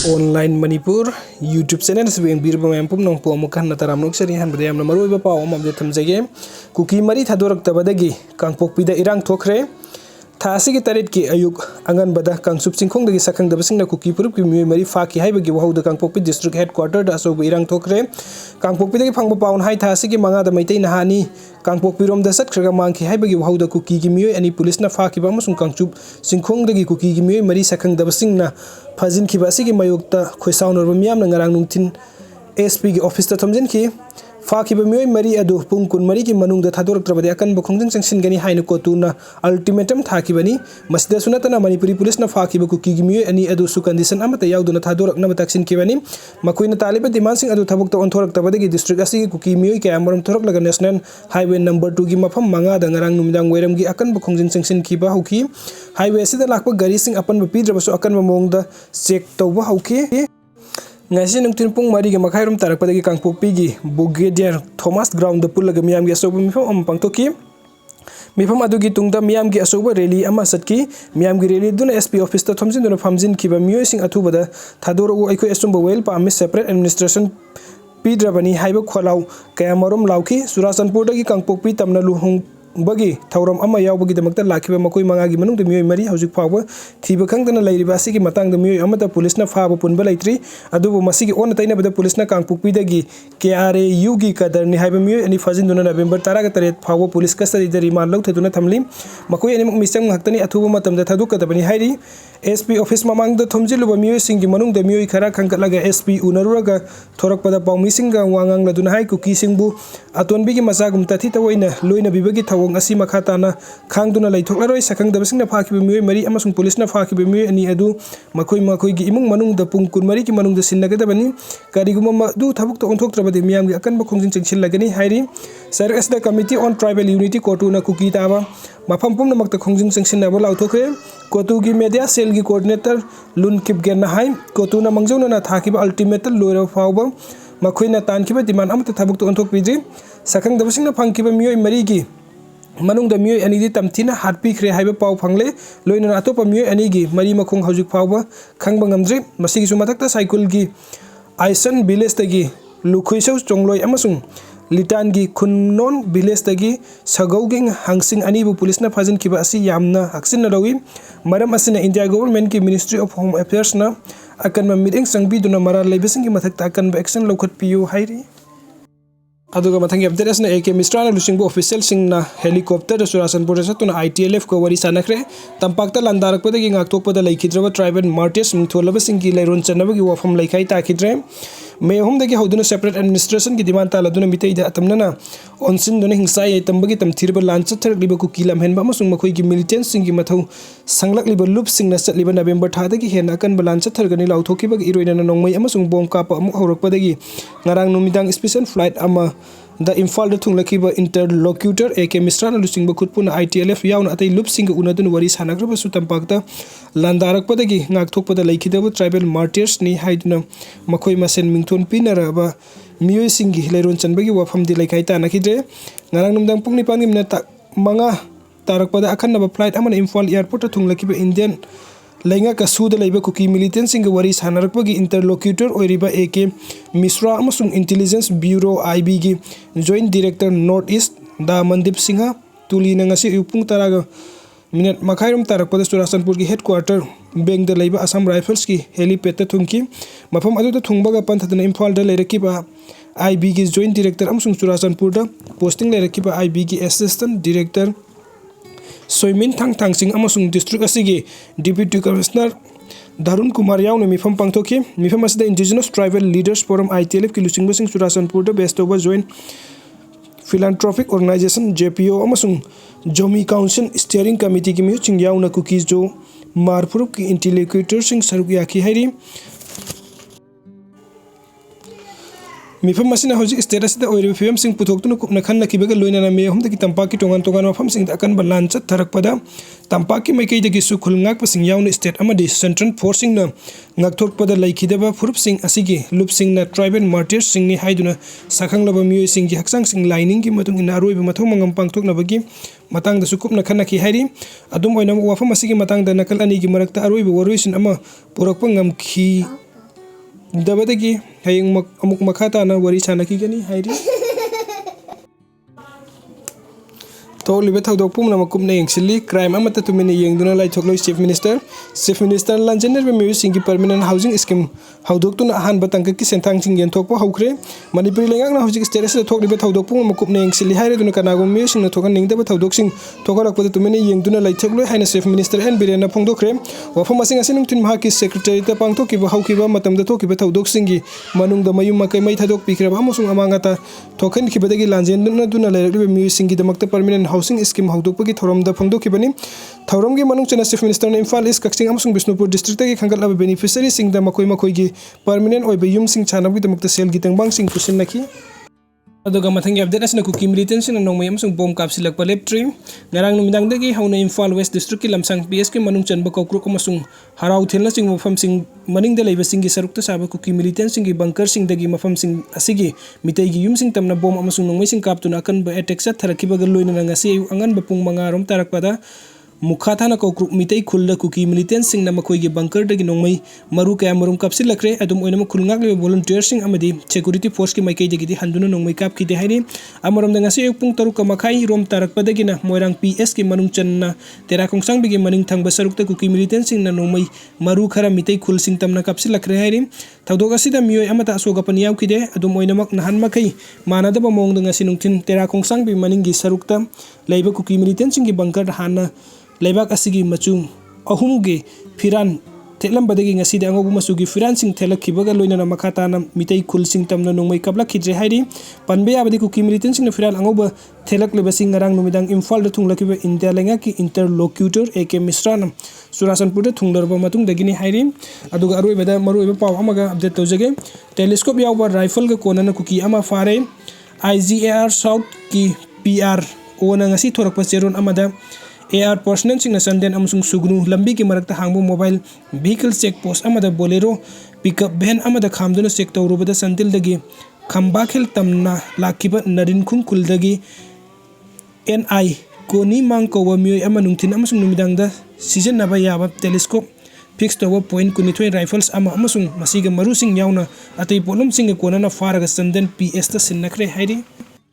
Online Manipur YouTube channel sebeng bir bang empum nong po mukan na taram nok seri han badayam na maroi ba paw mam de thamjage kuki mari thadorak tabadagi kangpok pida irang thokre thasi ki tarit ki ayuk angan bada kangsup singkhong dagi sakhang dabasing na kuki purup ki mi mari fa ki haiba gi wahau da kangpok pi district headquarter da so irang thokre kangpok pi dagi phangba pawn hai thasi ki manga da maitai na hani kangpok pi rom da sat khraga mang ki haiba gi wahau da kuki gi mi ani police na fa ki ba masung kangchup singkhong dagi kuki gi mi mari sakhang dabasing na fazin ki ba sigi mayukta khoisaun or miam na ngarang nungtin SP gi office ta thamjin ki fa ki ba mioi mari adu pung kun mari ki manung da thadorak trabadi akan bokhongjing sangsin gani haina kotuna ultimatum tha ki bani masda sunatana manipuri police na fa ki ba kuki gi mioi ani adu su condition amata yauduna thadorak na bataksin ki bani makoina taliba demand sing adu thabuk ta onthorak tabadi gi district asi kuki mioi ka amaram thorak laga national highway number 2 gi mafam manga da ngarang numidang weram gi akan bokhongjing sangsin ki ba hauki highway sida lakpa gari sing apan ba pidrabasu akan mamong da check tawba hauki ngasi nungtin pung mari ge makhairum tarak padagi kangpok pigi brigadier Thomas ground da pullaga miyam ge asoba mifam am pangtoki mifam adugi tungda miyam ge asoba rally ama satki miyam ge rally duna SP office ta thomjin duna famjin kiba miyoi sing athuba da thadoro o aiko esumba well pa ami separate administration pidrabani haiba kholau kayamarum lauki surasanpur dagi kangpok pi tamna luhung bagi thauram ama yaubagi damakta lakhiba makoi mangagi manung de miyoi mari haujuk phawa thiba khangdana leiriba sigi matang de miyoi amata police na phaba punba leitri adubu masigi on taina bada police na kangpukpi dagi KRAU gi kadarni haiba miyoi ani fazin duna November 13 phawa police custody da remand lau theduna thamli makoi ani misang haktani athuba matam da thaduk kadabani hairi SP office mamang da thomjiluba miyoi singi manung da miyoi khara khangkatlaga SP unaruraga thorak pada pawmi singa wangang laduna hai Kukising bu atonbi gi masagum tathi tawoina loina bibagi thawong asi makhatana khangduna leithoklaroi sakhang dabasing na phakiba miyoi mari amasung police na phakiba miyoi ani adu makoi gi imung manung da pung kun mari ki manung da sinnagadabani kariguma madu thabuk to onthok trabadi miyam gi akan ba khongjing chengsil lagani hairi sir as the committee on tribal unity kotuna kuki taba mafam pum namak ta khongjing chengsin na bola uthokre kotu gi media cell gi coordinator lun kip gen na hai kotuna mangjona na thakiba ultimate loira phawba makhoina tankiba demand amta thabuk to onthok piji sakhang dabasing na phangkiba miyoi mari gi manung da miyoi ani di tamthina hatpi khre haiba paw phangle loina atopa miyoi ani gi mari makhong haujuk phawba khangba ngamdri masigi su matakta cycle gi aison village tagi lukhuisau chongloi amasung litan gi khunnon village tagi sagauging hangsing ani bu police na phajin kiba asi yamna haksin na rawi maram asina India government ki ministry of home affairs na akan ma meeting sangbi duna mara leibesing gi mathakta akan ba action lokhat piyu hairi aduga mathangi update asna AK Mistrana lusingbo official singna helicopter surasanpur satuna ITLF ko wari sanakhre tampakta landarakpada gi ngakthokpada laikhidraba tribal martyrs mingtholaba singi lairon chanabagi wafam laikhai takhidre me hom dagi hoduna separate administration gi demand taladuna mitai da atamnana onsin duna hingsa yai tambagi tamthirba lancha tharliba ku kilam henba amasung makhoi gi militant singi mathau sanglakliba loop singna satliba November thadagi hena kan balancha thargani lauthokiba iroina nongmei amasung bomb kapa amu horakpadagi ngarang numidang special flight ama the Imphal da thunglakiba interlocutor AK Mistrana lusingba khutpuna ITLF yauna atai loop singa unadun wari sanagraba su tampakta landarakpadagi ngakthokpada laikhidaba tribal martyrs ni haiduna makhoi masen mingthon pinaraba miyoi singi leiron chanbagi wafam di laikhai ta nakhidre ngarang numdang pungni pangi minata manga tarakpada akhanaba flight amana Imphal airport ta thunglakiba Indian lainga kasuda laiba Kuki Millitantsingna wari sanarakpagi interlocutor oiriba AK Misra amasung intelligence bureau IB gi joint director north east da Mandip Singha tulina ngasi upung taraga minute makhairum tarakpada surasanpur gi headquarter bank da laiba Assam Rifles ki helipad ta thungki mafam adu ta thungbaga panthaduna Imphal da lairakiba IB gi joint director amasung surasanpur da posting lairakiba IB gi assistant director Soimin thang sing amasung district asigi deputy commissioner Darun Kumar yauna mifam pangthoki mifam asida indigenous tribal leaders forum ITLF ki lusingba sing surasanpur da bestoba joint philanthropic organization JPO amasung Jomi council steering committee ki mi ching yauna cookies jo marpurup ki interlocutor sing saruk yaki hairi mifam masina hoji status da oiri film sing puthoktu kupna khanna kibaga loina na me hom da ki tampaki tongan mafam sing akan balan chat tharakpada tampaki maikai da ki su khulngak pasing yauna state amadi central forcing na ngakthokpada laikhidaba furup sing asigi loop sing na tribal martyrs sing ni haiduna sakhanglaba miyoi sing gi haksang sing lining gi matung ina aroi mathong mangam pangthokna bagi matang da su kupna khanna ki hairi adum oina wafam asigi matang da nakal ani gi marakta aroi waruisin ama purakpa ngam khi दबदगी हयेंग अमुक मखा ताना वरी सानखिगनी हाइरि थोलिबे थौदोक पुमनमक कुमना येंगसिली क्राइम अमता तुमिनि येंगदुना लाइथोक्लोइ चीफ मिनिस्टर लांजेनरबे मियुसिंगी परमानेंट हाउसिंग स्कीम हौदोक्तुना अहानबा तंककी सेंथांगसिंग येंथोकपा हौख्रे मणिपुरी लेंगाकना हौजिक स्टेटसदा थोकलिबे थौदोक पुमनमक कुमना येंगसिली हाइरेदुना कनागुम मियुसिंगना थोकनिंगदबा थौदोकसिंग थोकलकपदा तुमिनि येंगदुना लाइथोक्लोइ हाइना चीफ मिनिस्टर एन बिरेना फोंदोखरे वफम असिंग असिनुम तिन महाकी सेक्रेटरीता पांगथोकिबा हौकिबा मतमदा थोकिबा थौदोकसिंगी मनुंगदा मयुम मकै मै थदोक पिख्रेबा अमसुंग अमांगाता थोकनखिबदगी लांजेनदुना दुना लेरलिबे मियुसिंगीदमक्ता परमानेंट हाउसिंग स्कीम हौदोकपगी थौरमदा फोंदोखिबनी थौरमगी मनुंगचना चीफ मिनिस्टर ने इम्फाल ईस्ट कक्सिंग अमसुंग बिष्णुपुर डिस्ट्रिक्टगी खंगतलाबा बेनिफिशियरी सिंगदा मखोइ मखोइगी परमानेंट ओइबा युमसिंग छानबगीदमक्ता सेलगी तंगबांगसिंग पुसिननखि अदुगा मथंगी अपडेट असना कुकी मिलिटेंट्सिंगना नोंगमै अमसुंग बोम कापसिल्लकपा लेप्ट्री ngarang numidangdagi hauna Imphal West District ki lamsang PS ki manung chanba kokruk amasung harau thelna sing mafam sing maningda leiba singgi sarukta saba kuki militant singgi bunker sing dagi mafam sing asigi mitai gi yum sing tamna bom amasung nongmai sing kaptuna akan ba attack sat tharakiba galoina ngasi angan ba pung manga rom tarakpada मुखाथाना कोक्रुक मितै खुल्ला cookie militant सिंगना मखोइगी bunker दगी नोंमै मरु कया मरुम कापसिल्लक्रे अदुम ओइनम खुलंगाक ले volunteer सिंग अमदी security force की माइकै दगी हंदुना नोंमै कापखिदे हाइरि अमरम दंगासी एक पुंग तरुक मखाई रोम तारकपदगिना Moirang PS की मनुंग चन्ना तेरा Khongsang बिगे मनिंग थांगबा सरुकता cookie militant सिंगना नोंमै मरु खरा मितै खुल सिंग तमना कापसिल्लक्रे हाइरि थौदोक असिदा मियोय अमता असोगपन यावखिदे अदुम ओइनमक नहान मखै मानदबा मोंग दंगासी नुंथिन तेरा खोंगसांग बि मनिंगी सरुकता लैबा कुकी मिलिटेंट सिंगी बंकर हाना लेबाक असिगी मचुंग अहुमगे फिरान थेलंबदगी ngasi da angobu masugi firan sing thelakhibaga loinana makhatana mitai khul sing tamna nongmai kapla khidre hairi panbe abadi kuki militant sing firan angoba thelak leba sing ngarang numidang Imphal da thunglakiba India lenga ki interlocutor AK Misranam Surasanpur da thunglarba matung dagini hairi aduga aroi bada maroi ba paw amaga update tawjage telescope Yaoba rifle ga Konnana kuki ama fare IGAR South ki PR ona ngasi thorakpa cheron amada AR personnel sing na sanden amusung sugnu lambi ki marakta hangbu mobile vehicle check post amada bolero pickup van amada khamduna check tawrubada santil dagi khamba khel tamna lakiba narin khung kuldagi NI koni mang ko mioi amanungthin amusung numidang da season naba yaba telescope fix tawa point kunithoi rifles ama amusung masiga marusing yauna atei polum sing Konnana faraga sanden PS ta sinnakre hairi